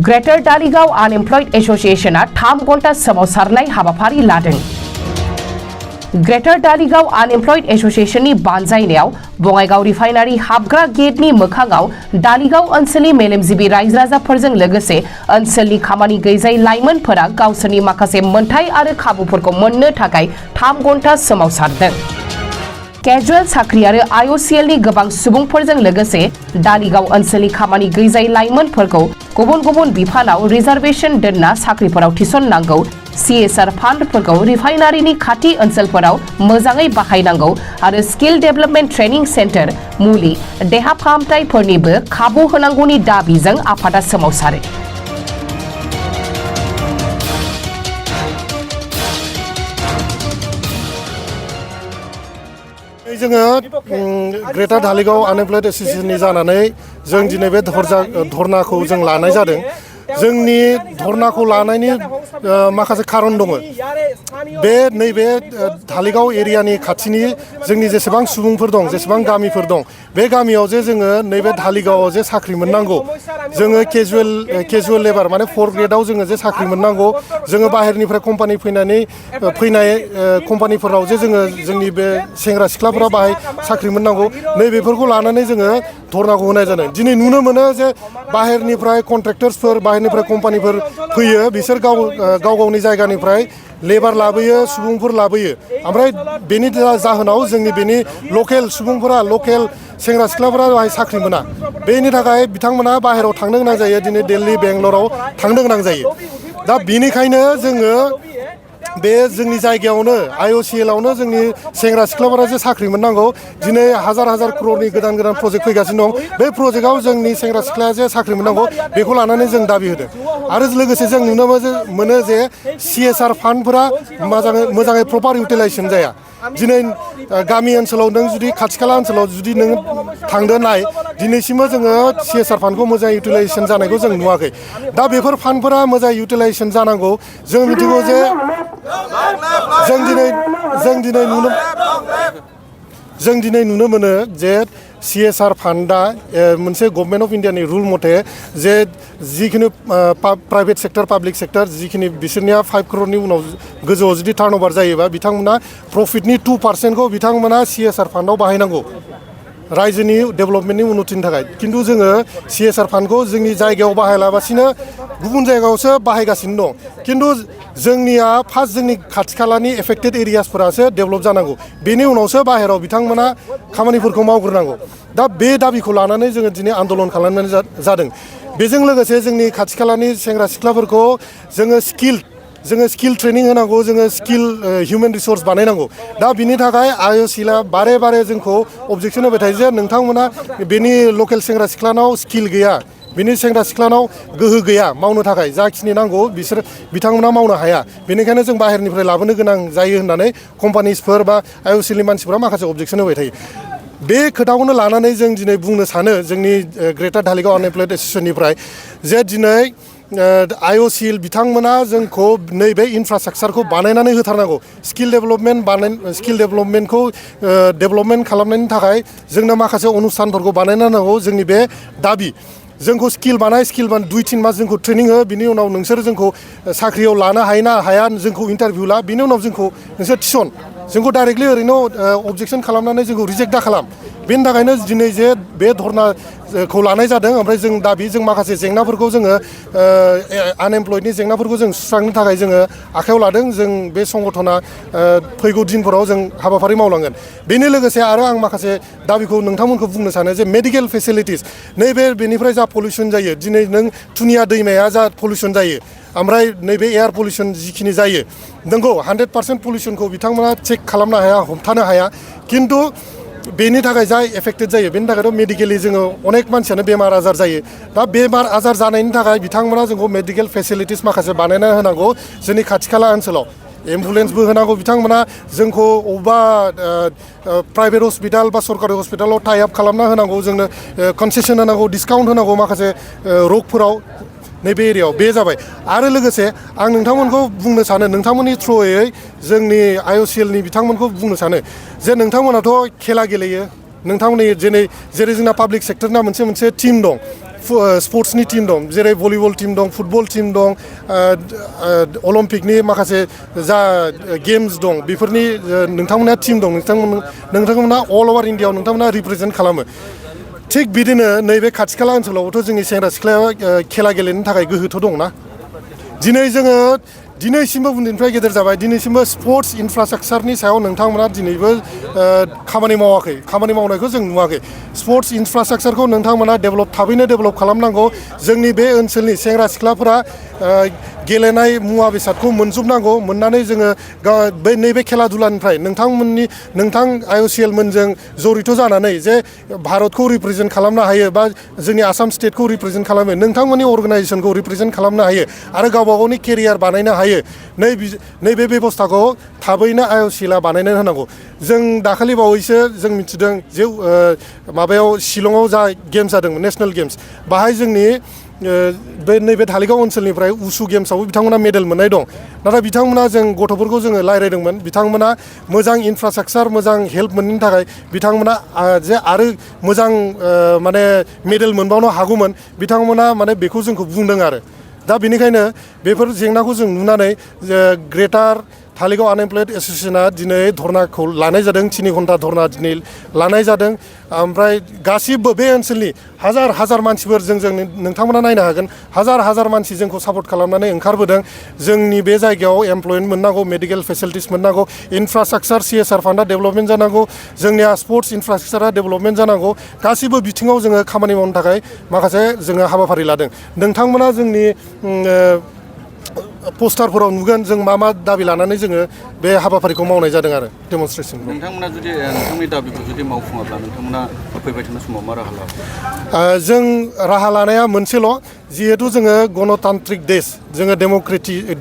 Greater Dhaligaon Unemployed Association a 3 घन्टा सोमावसारनाय हाबाफारि लादों। Greater Dhaligaon Unemployed Association नि बानजायनायाव बङाइगाव रिफाइनारि हाबग्रा गेटनि मोखाङाव धालिगाव ओनसोलनि मेलेमजिबि रायजो राजाफोरजों लोगोसे ओनसोलनि खामानि गैजायै लाइमोनफोरा गावसोरनि माखासे मोनथाय आरो खाबुफोरखौ मोननो थाखाय 3 घन्टा सोमावसारदों। कैजुअल साख्रि आरो IOCL नि गोबां सुबुंफोरजों लोगोसे धालिगाव ओनसोलनि खामानि गैजायै लाइमोनफोरखौ गुबुन गुबुन बिफानाव रिजार्वेशन दोनना साख्रिफोराव थिसननांगौ, CSR फान्डफोरखौ रिफाइनारिनि खाथि ओनसोलफोराव मोजाङै बाहायनांगौ आरो स्किल डेभेलपमेन्ट ट्रेनिं सेन्टार, मुलि, देहा फाहामथायफोरनिबो खाबु होनांगौनि दाबिजों आफादा सोमावसारो। जोङो ग्रेटार धालिगाव आनएमप्लयड एसोसिएशननि जानानै जों दिनै बे धरनाखौ जों लानाय जादों। जोंनि धरनाखौ लानायनि माखासे खारन दङ। बे नैबे धालिगाव एरियानि खाथिनि जोंनि जेसेबां सुबुंफोर दं, जेसेबां गामिफोर दं, बे गामियाव जे जोङो नैबे धालिगावआव जे साख्रि मोननांगौ, जोङो केजुअल लेबार माने 4 ग्रेडआव जोङो जे साख्रि मोननांगौ, जोङो बाहेरनिफ्राय कम्पानि फैनाय कम्पानिफोराव जे जोङो जोंनि बे सेंग्रा सिख्लाफोरा बाहाय साख्रि मोननांगौ, नैबेफोरखौ लानानै जोङो धरनाखौ होनाय जादों। दिनै नुनो मोनो जे बाहेरनिफ्राय कन्ट्रेक्टर्सफोर, बाहेरनिफ्राय कम्पानिफोर फैयो, बिसोर गावनि जायगानिफ्राय लेबार लाबोयो, सुबुंफोर लाबोयो। ओमफ्राय बेनि जाहोनाव जोंनि बेनि लकेल सुबुंफोरा, लकेल सेंग्रा सिख्लाफोरा बाहाय साख्रि मोना। बेनि थाखाय बिथांमोना बाहेरायाव थांनो गोनां जायो, दिनै दिल्ली, बेंगलराव थांनो गोनां जायो। दा बेनिखायनो जोङो बे जोंनि जायगायावनो IOCL आवनो जोंनि सेंग्रा सिख्लाफोरा जे साख्रि मोननांगौ, दिनै हाजार क्ररनि गोदान प्रजेक्ट फैगासिनो दं। बे प्रजेक्टआव जोंनि सेंग्रा सिख्लाया जे साख्रि मोननांगौ, बेखौ लानानै जों दाबि होदों। आरो लोगोसे जों नुनो मोनो जे CSR फान्डफोरा मोजाङै प्रपार इउटिलाइजेसन जाया। दिनै गामि ओनसोलाव नों जुदि खाथि खाला ओनसोलाव जुदि नों थांदो नाय, दिनैसिमबो जोङो CSR फान्डखौ मोजां इउटिलाइजेसन जानायखौ जों नुवाखै। दा बेफोर फान्डफोरा मोजां इउटिलाइजेसन जानांगौ। जों मिथिगौ जे जों दिनै नुनो मोनो जे CSR फान्डा मोनसे गभर्नमेन्ट अफ इन्डियानि रुल मथे जे जिखिनि प्राइभेट सेक्टर, पाब्लिक सेक्टर जिखिनि बिसोरनिया 5 क्ररनि उनाव गोजौआव जुदि टार्नअभार जायोबा बिथांमोना प्रफिटनि 2% बिथांमोना CSR फान्डआव बाहायनांगौ, रायजोनि डेभेलपमेन्टनि उन्नतिनि थाखाय। खिन्थु जोङो CSR फान्डखौ जोंनि जायगायाव बाहायालाबासिनो गुबुन जायगायावसो बाहायगासिनो दं। खिन्थु जोंनिया फार्स्ट जोंनि खाथि खालानि एफेक्टेड एरियासफोरासो डेभेलप जानांगौ, बेनि उनावसो बाहेरायाव बिथांमोना खामानिफोरखौ मावग्रोनांगौ। दा बे दाबिखौ लानानै जोङो दिनै आन्दलन खालामनाय जादों। बेजों लोगोसे जोंनि खाथि खालानि सेंग्रा सिख्लाफोरखौ जोङो स्किल ट्रेनिं होनांगौ, जोङो स्किल हिउमेन रिसर्स बानायनांगौ। दा बिनि थाखाय IOCL आ बारे जोंखौ अबजेक्सन होबाय थायो जे नोंथांमोना बेनि लकेल सेंग्रा सिख्लानाव स्किल गैया, बिनि सेंग्रा सिख्लानाव गोहो गैया मावनो थाखाय, जाखिनि नांगौ बिथांमोना मावनो हाया। बेनिखायनो जों बाहेरनिफ्राय लाबोनो गोनां जायो होननानै कम्पानिसफोर बा IOCL नि मानसिफोरा माखासे अबजेक्सन होबाय थायो। बे खोथाखौनो लानानै जों दिनै बुंनो सानो जोंनि ग्रेटार धालिगाव आनएमप्लयड एसोसिएशननिफ्राय जे दिनै IOCL बिथांमोना जोंखौ नैबे इनफ्रास्ट्राक्चारखौ बानायनानै होथारनांगौ। स्किल डेभेलपमेन्टखौ डेभेलपमेन्ट खालामनायनि थाखाय जोंनो माखासे अनुस्थानफोरखौ बानायना होनांगौ। जोंनि बे दाबि, जोंखौ स्किल 2-3 मास जोंखौ ट्रेनिं हो, बिनि उनाव नोंसोर जोंखौ साख्रियाव लानो हाया, जोंखौ इन्टारभिउ ला, बिनि उनाव नोंसोर थिसन, जोंखौ डाइरेक्टलि ओरैनो अबजेक्सन खालामनानै जोंखौ रिजेक्ट दा खालाम। बेनि थाखायनो दिनै जे बे धरनाखौ लानाय जादों। ओमफ्राय जों माखासे जेंनाफोरखौ जोङो आनएमप्लयडनि जेंनाफोरखौ जों सुस्रांनो थाखाय जोङो आखायाव लादों। जों बे संगठना फैगौ दिनफोराव जों हाबाफारि मावलांगोन। बेनि लोगोसे आरो आं माखासे दाबिखौ नोंथांमोनखौ बुंनो सानो जे मेडिकेल फेसिलिटिस, बेनिफ्राय जा पलिउसन जायो, दिनै नों थुनिया दैमाया जा पलिउसन जायो, ओमफ्राय नैबे एयार पलिउसन जिखिनि जायो, नोंगौ 100% पलिउसनखौ बिथांमोना चेक खालामनो हाया, हमथानो हाया। खिन्थु बेनि थाखाय जाय एफेक्टेड जायो, बेनि थाखायथ' मेडिकेलि जोङो अनेक मानसियानो बेमार आजार जायो। दा बेमार आजार जानायनि थाखाय बिथांमोना जोंखौ मेडिकेल फेसिलिटिस माखासे बानायना होनांगौ जोंनि खाथि खाला ओनसोलाव। एम्बुलेन्सबो होनांगौ बिथांमोना, जोंखौ अबेबा प्राइभेट हस्पिटाल बा सरकारि हस्पिटालाव टाइ आप खालामना होनांगौ, जोंनो कनसेसन होनांगौ, डिसकाउन्ट होनांगौ माखासे रगफोराव नैबे एरियायाव। बे जाबाय। आरो लोगोसे आं नोंथांमोनखौ बुंनो सानो, नोंथांमोननि थ्रुयै जोंनि IOCL नि बिथांमोनखौ बुंनो सानो जे नोंथांमोनाथ' खेला गेलेयो, नोंथांमोननि जेरै जोंना पाब्लिक सेक्टरना मोनसे टीम दं स्पर्ट्सनि टीम दं जेरै भलिबल टीम दं फुटबल टीम दं अलिम्पिकनि माखासे जा गेम्स दं बेफोरनि नोंथांमोनहा टीम दं नोंथांमोना अल ओभार इन्डियाआव नोंथांमोना रिप्रेजेन्ट खालामो थिग बिदिनो नैबे खाथि खाला ओनसोलावबोथ' जोंनि सेंग्रा सिख्लाया खेला गेलेनो थाखाय गोहोथ' दंना दिनै जोङो दिनैसिमबो उन्दैनिफ्राय गेदेर जाबाय दिनैसिमबो स्पर्ट्स इनफ्रास्ट्राक्चारनि सायाव नोंथांमोना दिनैबो खामानि मावाखै खामानि मावनायखौ जों नुवाखै स्पर्ट्स इनफ्रास्ट्राक्चारखौ नोंथांमोना थाबैनो डेभेलप खालामनांगौ जोंनि बे ओनसोलनि सेंग्रा सिख्लाफोरा गेलेनाय मुवा बेसादखौ मोनजोबनांगौ मोननानै जोङो नैबे खेला दुलानिफ्राय नोंथां IOCL मोनजों जड़ित जानानै जे भारतखौ रिप्रेजेन्ट खालामनो हायो बा जोंनि आसाम स्टेटखौ रिप्रेजेन्ट खालामो नोंथांमोननि अर्गानाइजेसनखौ रिप्रेजेन्ट खालामनो हायो आरो गावबा गावनि केरियार बानायनो हायो नैबे बेबस्थाखौ थाबैनो IOCL आ बानायनो होनांगौ जों दाखालि बावैसो जों मिथिदों जे माबायाव शिलंआव जा गेम्स जादोंमोन नेशनेल गेम्स बाहाय जोंनि नैबे धालिगाव ओनसोलनिफ्राय उसु गेम्सआवबो बिथांमोना मेडेल मोननाय दं नाथाय बिथांमोना जों गथ'फोरखौ जोङो रायज्लायदोंमोन बिथांमोना मोजां इनफ्रास्ट्राक्चार मोजां हेल्प मोनैनि थाखाय बिथांमोना जे आरो मोजां माने मेडेल मोनबावनो हागौमोन बिथांमोना माने बेखौ जोंखौ बुंदों आरो दा बेनिखायनो बेफोर जेंनाखौ जों नुनानै ग्रेटार धालिगाव आनएमप्लयड एस'सिएशना दिनै धर्नाखौ लानाय जादों 3 घन्टा धर्ना दिनै लानाय जादों ओमफ्राय गासिबो बे ओनसोलनि हाजार मानसिफोर जों नोंथांमोना नायनो हागोन हाजार मानसि जोंखौ सापर्ट खालामनानै ओंखारबोदों जोंनि बे जायगायाव एमप्लयमेन्ट मोननांगौ मेडिकेल फेसिलिटिस मोननांगौ इनफ्रास्ट्राक्चार CSR फान्डा डेभेलपमेन्ट जानांगौ जोंनिया स्पर्ट्स इनफ्रास्ट्राक्चारा डेभेलपमेन्ट जानांगौ गासिबो बिथिङाव जोङो खामानि मावनो थाखाय माखासे जोङो हाबाफारि लादों नोंथांमोना जोंनि पोस्टारफोराव नुगोन जों मा दाबि लानानै जोङो बे हाबाफारिखौ मावनाय जादों आरो डेमनस्ट्रेसन नोंथांमोना जुदि नोंथांनि दाबिखौ जुदि मावफुङाब्ला नोंथांमोना फैबाय थानाय समाव मा राहा लागोन जों राहा लानाया मोनसेल' जिहेतु जोङो गणतान्त्रिक देश जोङो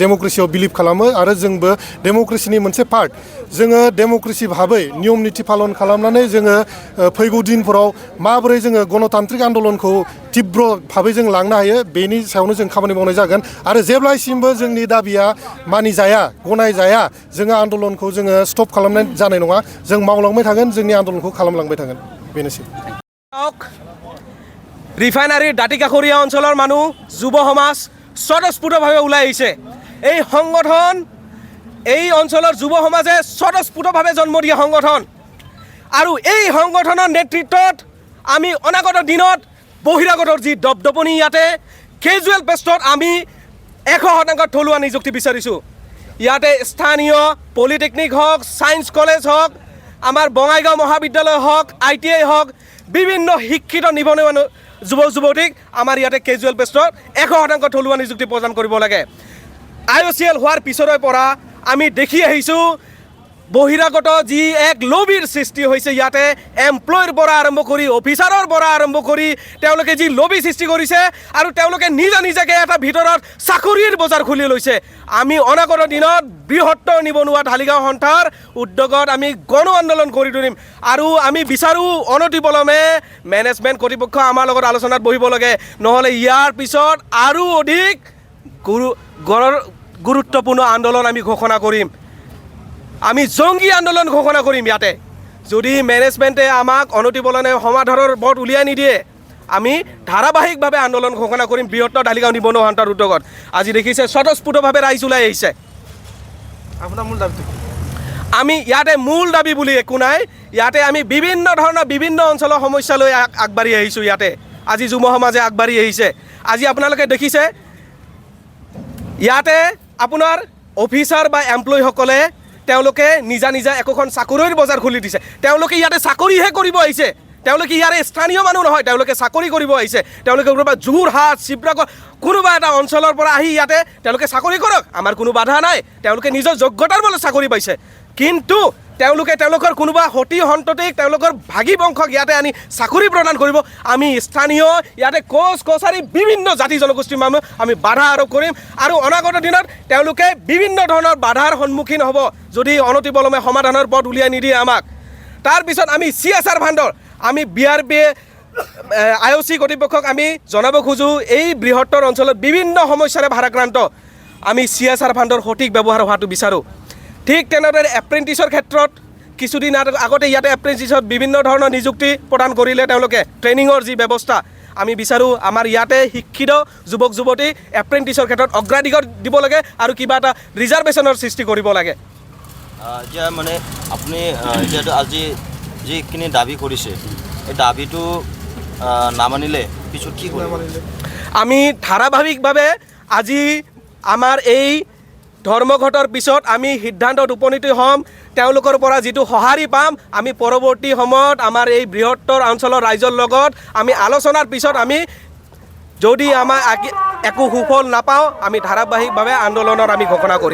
डेम'क्रेसियाव बिलिभ खालामो आरो जोंबो डेम'क्रेसिनि मोनसे पार्ट जोङो डेम'क्रेसि भाबै नियम निथि पालन खालामनानै जोङो फैगौ दिनफोराव माबोरै जोङो गणतान्त्रिक आन्दलनखौ तीव्र भाबै जों लांनो हायो बेनि सायावनो जों खामानि मावनाय जागोन आरो जेब्लासिमबो जोंनि दाबिया मानिजाया गनायजाया जोङो आन्दलनखौ जोङो स्टप खालामनाय जानाय नङा जों मावलांबाय थागोन जोंनि आन्दलनखौ खालामलांबाय थागोन बेनोसै ৰিফাইনাৰীৰ দাঁতিকাষৰীয়া অঞ্চলৰ মানুহ যুৱ সমাজ স্বতঃস্ফূৰ্তভাৱে ওলাই আহিছে এই সংগঠন এই অঞ্চলৰ যুৱ সমাজে স্বতঃস্ফূৰ্তভাৱে জন্ম দিয়া সংগঠন আৰু এই সংগঠনৰ নেতৃত্বত আমি অনাগত দিনত বহিৰাগতৰ যি দপদপনি ইয়াতে কেজুৱেল পেষ্টত আমি 100% থলুৱা নিযুক্তি বিচাৰিছোঁ ইয়াতে স্থানীয় পলিটেকনিক হওক সায়েন্স কলেজ হওক আমাৰ বঙাইগাঁও মহাবিদ্যালয় হওক ITI হওক বিভিন্ন শিক্ষিত নিবনুৱা যুৱক যুৱতীক আমাৰ ইয়াতে কেজুৱেল পেষ্টত 100% থলুৱা নিযুক্তি প্ৰদান কৰিব লাগে IOCL হোৱাৰ পিছৰে পৰা আমি দেখি আহিছোঁ বহিৰাগত যি এক লবিৰ সৃষ্টি হৈছে ইয়াতে এমপ্লয়ৰ পৰা আৰম্ভ কৰি অফিচাৰৰ পৰা আৰম্ভ কৰি তেওঁলোকে যি লবি সৃষ্টি কৰিছে আৰু তেওঁলোকে নিজাকে এটা ভিতৰত চাকৰিৰ বজাৰ খুলি লৈছে আমি অনাগত দিনত বৃহত্তৰ নিবনুৱা ঢালিগাঁও সন্থাৰ উদ্যোগত আমি গণ আন্দোলন কৰি তুলিম আৰু আমি বিচাৰোঁ অনতিপলমে মেনেজমেণ্ট কৰ্তৃপক্ষ আমাৰ লগত আলোচনাত বহিব লাগে নহ'লে ইয়াৰ পিছত আৰু অধিক গুৰুত্বপূৰ্ণ আন্দোলন আমি ঘোষণা কৰিম আমি জঙ্গী আন্দোলন ঘোষণা কৰিম ইয়াতে যদি মেনেজমেণ্টে আমাক অনতিপলমে সমাধানৰ পথ উলিয়াই নিদিয়ে আমি ধাৰাবাহিকভাৱে আন্দোলন ঘোষণা কৰিম বৃহত্তৰ ঢালিগাঁও নিবনুৱা সন্থাৰ উদ্যোগত আজি দেখিছে স্বতঃস্ফূৰ্তভাৱে ৰাইজ ওলাই আহিছে আপোনাৰ মূল দাবী আমি ইয়াতে মূল দাবী বুলি একো নাই ইয়াতে আমি বিভিন্ন ধৰণৰ বিভিন্ন অঞ্চলৰ সমস্যা লৈ আগবাঢ়ি আহিছোঁ ইয়াতে আজি যুৱ সমাজে আগবাঢ়ি আহিছে আজি আপোনালোকে দেখিছে ইয়াতে আপোনাৰ অফিচাৰ বা এমপ্লয়ীসকলে তেওঁলোকে নিজা একোখন চাকৰিৰ বজাৰ খুলি দিছে তেওঁলোকে ইয়াতে চাকৰিহে কৰিব আহিছে তেওঁলোকে ইয়াৰে স্থানীয় মানুহ নহয় তেওঁলোকে চাকৰি কৰিব আহিছে তেওঁলোকে কোনোবা যোৰহাট শিৱসাগৰ কোনোবা এটা অঞ্চলৰ পৰা আহি ইয়াতে তেওঁলোকে চাকৰি কৰক আমাৰ কোনো বাধা নাই তেওঁলোকে নিজৰ যোগ্যতাৰ বলত চাকৰি পাইছে কিন্তু তেওঁলোকে তেওঁলোকৰ কোনোবা সতি সন্ততিক তেওঁলোকৰ ভাগি বংশক ইয়াতে আনি চাকৰি প্ৰদান কৰিব আমি স্থানীয় ইয়াতে কছাৰী বিভিন্ন জাতি জনগোষ্ঠীৰ মানুহ আমি বাধা আৰোপ কৰিম আৰু অনাগত দিনত তেওঁলোকে বিভিন্ন ধৰণৰ বাধাৰ সন্মুখীন হ'ব যদি অনতিপলমে সমাধানৰ পথ উলিয়াই নিদিয়ে আমাক তাৰপিছত আমি CSR ফাণ্ডৰ আমি BRP IOC কৰ্তৃপক্ষক আমি জনাব খোজোঁ এই বৃহত্তৰ অঞ্চলত বিভিন্ন সমস্যাৰে ভাৰাক্ৰান্ত আমি CSR ফাণ্ডৰ সঠিক ব্যৱহাৰ হোৱাটো বিচাৰোঁ ঠিক তেনেদৰে এপ্ৰেণ্টিছৰ ক্ষেত্ৰত কিছুদিন আগতে ইয়াতে এপ্ৰেণ্টিছত বিভিন্ন ধৰণৰ নিযুক্তি প্ৰদান কৰিলে তেওঁলোকে ট্ৰেইনিঙৰ যি ব্যৱস্থা আমি বিচাৰোঁ আমাৰ ইয়াতে শিক্ষিত যুৱক যুৱতী এপ্ৰেণ্টিছৰ ক্ষেত্ৰত অগ্ৰাধিকাৰ দিব লাগে আৰু কিবা এটা ৰিজাৰ্ভেশ্যনৰ সৃষ্টি কৰিব লাগে এতিয়া মানে আপুনি এতিয়াতো আজি যিখিনি দাবী কৰিছে এই দাবীটো নামানিলে পিছত কি কৰিব আমি ধাৰাবাহিকভাৱে আজি আমাৰ এই ধৰ্মঘটৰ পিছত আমি সিদ্ধান্তত উপনীত হ'ম তেওঁলোকৰ পৰা যিটো সঁহাৰি পাম আমি পৰৱৰ্তী সময়ত আমাৰ এই বৃহত্তৰ অঞ্চলৰ ৰাইজৰ লগত আমি আলোচনাৰ পিছত আমি যদি আমাৰ একো সুফল নাপাওঁ আমি ধাৰাবাহিকভাৱে আন্দোলনৰ আমি ঘোষণা কৰিম